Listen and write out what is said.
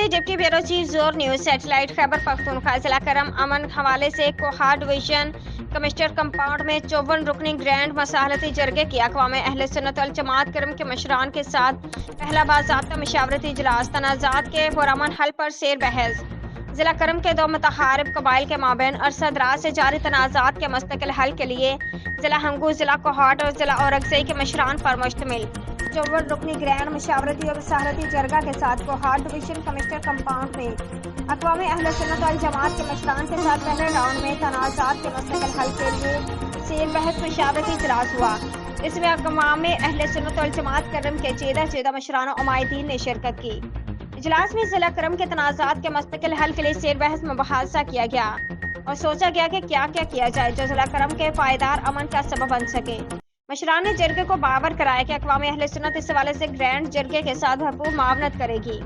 जबकि bureau chief जोर news satellite Khyber Pakhtunkhwa जिला करम अमन हवाले से कोहाट डिवीजन कमिश्नर कंपाउंड में 54 रुकनी ग्रैंड मसालती जरगे की अक़वाम अहले सुन्नत वल जमात करम के मशरान के साथ पहला बाज़ाब्ता मशावरती इजलास तनाज़ात के पुरअमन हल पर शेर बहस। जिला करम के दो मुतहारिब कबाइल के माबैन अरसा दराज से जारी तनाज़ात के मुस्तकिल हल के लिए जिला हंगू, जिला कोहाट और जिला औरंगज़ई के मशरान पर मुश्तमिल 54 रुकनी ग्रैंड मशावरती और मसालती जरगा के साथ कोहाट डिवीजन कमिश्नर कंपाउंड में अक़वाम अहले सुन्नत वल जमात के मशरान के साथ पहले राउंड में तनाज़ात के मुस्तकिल हल के लिए शेर बहस मशावरती इजलास हुआ। इसमें अक़वाम अहले सुन्नत वल जमात करम के जेदा मशरान और उमायदीन ने शिरकत की। इजलास में जिला करम के तनाज़ात के मुस्तकिल हल के लिए शेर बहस मुबाहसा किया गया और सोचा गया कि क्या क्या किया जाए जो जिला करम के पायदार अमन का सबब बन सके। मशरान ने जरगे को बावर कराया कि अक़वाम अहले सुन्नत इस हवाले से ग्रैंड जरगे के साथ भरपूर मावनत करेगी।